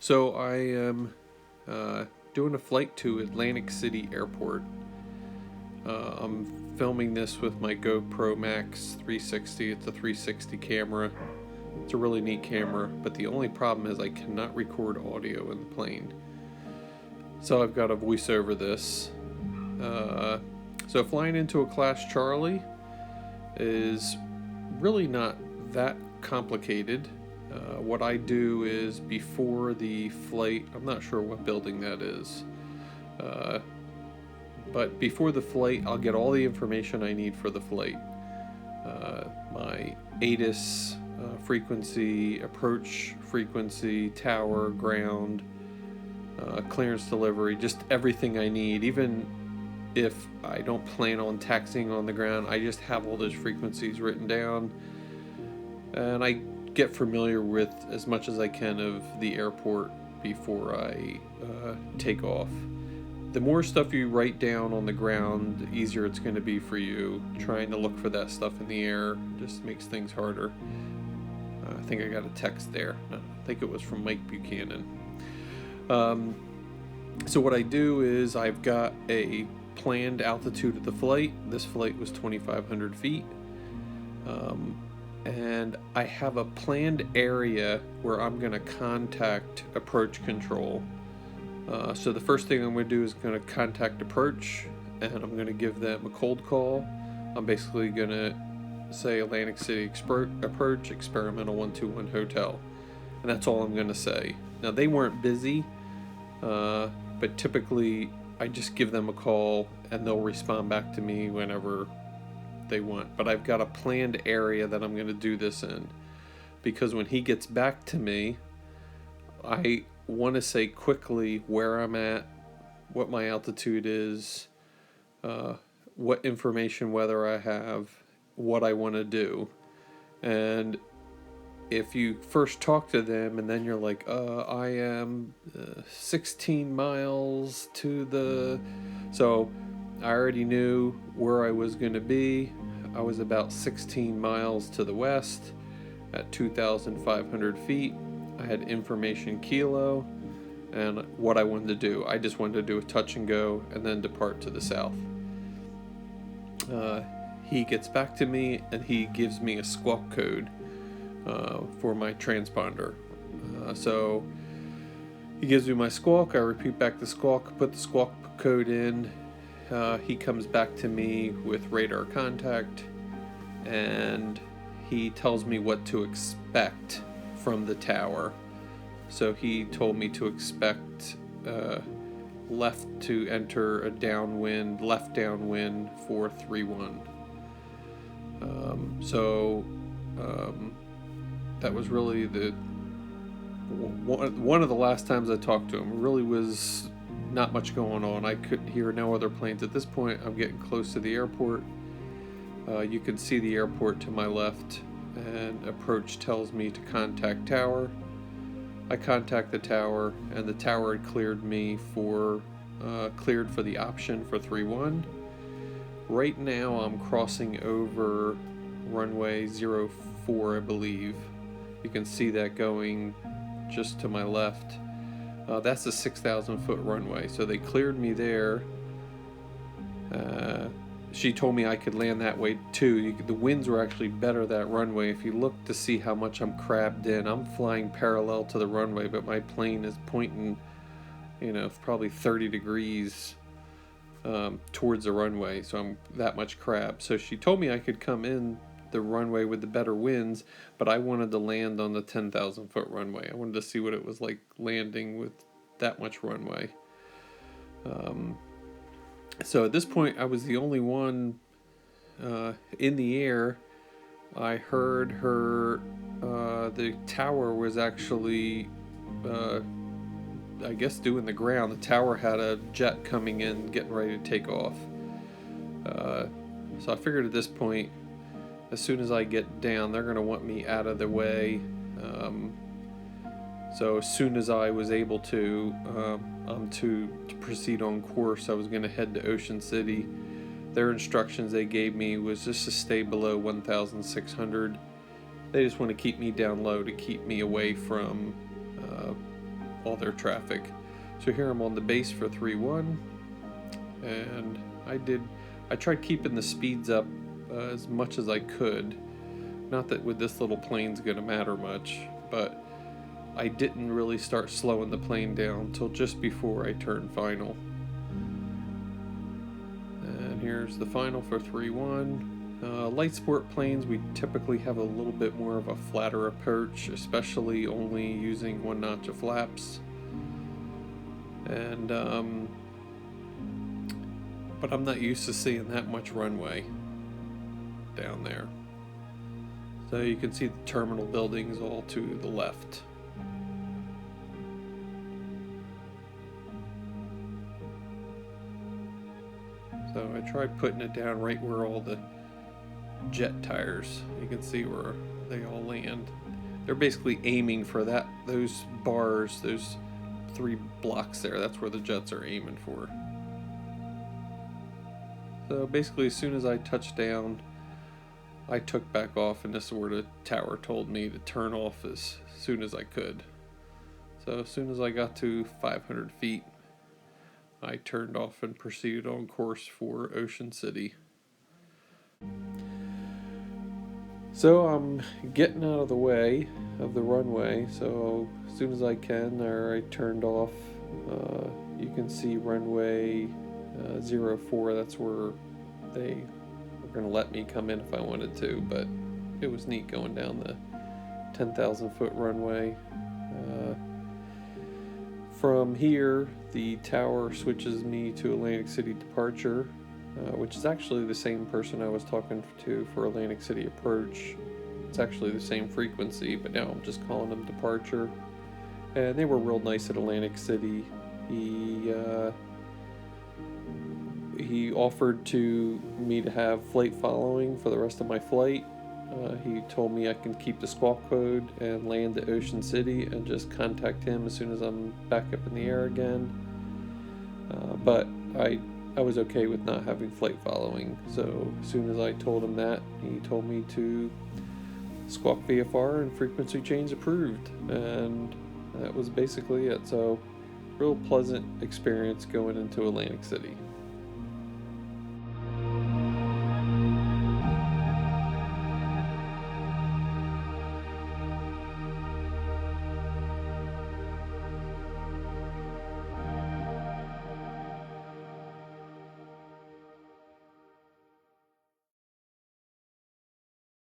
So I am doing a flight to Atlantic City Airport. I'm filming this with my GoPro Max 360. It's a 360 camera. It's a really neat camera, but the only problem is I cannot record audio in the plane. So I've got to voice over this. So flying into a Class Charlie is really not that complicated. What I do is before the flight, I'm not sure what building that is, but before the flight I'll get all the information I need for the flight. My ATIS frequency, approach frequency, tower, ground, clearance delivery, just everything I need. Even if I don't plan on taxiing on the ground, I just have all those frequencies written down, and I get familiar with as much as I can of the airport before I take off. The more stuff you write down on the ground, the easier it's going to be for you. Trying to look for that stuff in the air just makes things harder. I think I got a text there. No, I think it was from Mike Buchanan. So what I do is I've got a planned altitude of the flight. This flight was 2,500 feet. And I have a planned area where I'm going to contact approach control. So the first thing I'm going to do is going to contact approach, and I'm going to give them a cold call. I'm basically going to say Atlantic City Approach, Experimental 121 Hotel. And that's all I'm going to say. Now, they weren't busy, but typically I just give them a call and they'll respond back to me whenever they want. But I've got a planned area that I'm going to do this in, because when he gets back to me, I want to say quickly where I'm at, what my altitude is, what information, whether I have, what I want to do. And if you first talk to them and then you're like, I am 16 miles to the... So I already knew where I was going to be. I was about 16 miles to the west at 2,500 feet. I had information kilo and what I wanted to do. I just wanted to do a touch and go and then depart to the south. He gets back to me and he gives me a squawk code for my transponder. So he gives me my squawk. I repeat back the squawk, put the squawk code in. He comes back to me with radar contact, and he tells me what to expect from the tower. So he told me to expect left to enter a downwind, left downwind 431. That was really the one of the last times I talked to him. Really was not much going on. I could hear no other planes. At this point, I'm getting close to the airport. You can see the airport to my left, and approach tells me to contact tower. I contact the tower, and the tower had cleared me for cleared for the option for 31. Right now, I'm crossing over runway 04, I believe. You can see that going just to my left. That's a 6,000 foot runway, so they cleared me there. She told me I could land that way too. The winds were actually better that runway. If you look to see how much I'm crabbed in, I'm flying parallel to the runway, but my plane is pointing, probably 30 degrees towards the runway, so I'm that much crab. So she told me I could come in the runway with the better winds, but I wanted to land on the 10,000 foot runway. I wanted to see what it was like landing with that much runway. So at this point, I was the only one in the air. I heard her, the tower was actually, I guess, doing the ground. The tower had a jet coming in, getting ready to take off. So I figured at this point, as soon as I get down, they're going to want me out of the way. So as soon as I was able to proceed on course, I was going to head to Ocean City. Their instructions they gave me was just to stay below 1,600. They just want to keep me down low to keep me away from all their traffic. So here I'm on the base for 3-1, and I tried keeping the speeds up as much as I could. Not that with this little plane's gonna matter much, but I didn't really start slowing the plane down until just before I turned final. And here's the final for 3-1. Light sport planes, we typically have a little bit more of a flatter approach, especially only using 1 notch of flaps. And but I'm not used to seeing that much runway down there. So you can see the terminal buildings all to the left. So I tried putting it down right where all the jet tires, you can see where they all land. They're basically aiming for those bars, those 3 blocks there. That's where the jets are aiming for. So basically, as soon as I touched down, I took back off, and this is where the tower told me to turn off as soon as I could. So as soon as I got to 500 feet, I turned off and proceeded on course for Ocean City. So I'm getting out of the way of the runway, so as soon as I can, there I turned off. You can see runway 04, that's where they were going to let me come in if I wanted to, but it was neat going down the 10,000 foot runway. From here, the tower switches me to Atlantic City departure, which is actually the same person I was talking to for Atlantic City approach. It's actually the same frequency, but now I'm just calling them departure. And they were real nice at Atlantic City. He offered me to have flight following for the rest of my flight. He told me I can keep the squawk code and land at Ocean City and just contact him as soon as I'm back up in the air again. But I was okay with not having flight following. So as soon as I told him that, he told me to squawk VFR and frequency change approved. And that was basically it. So real pleasant experience going into Atlantic City.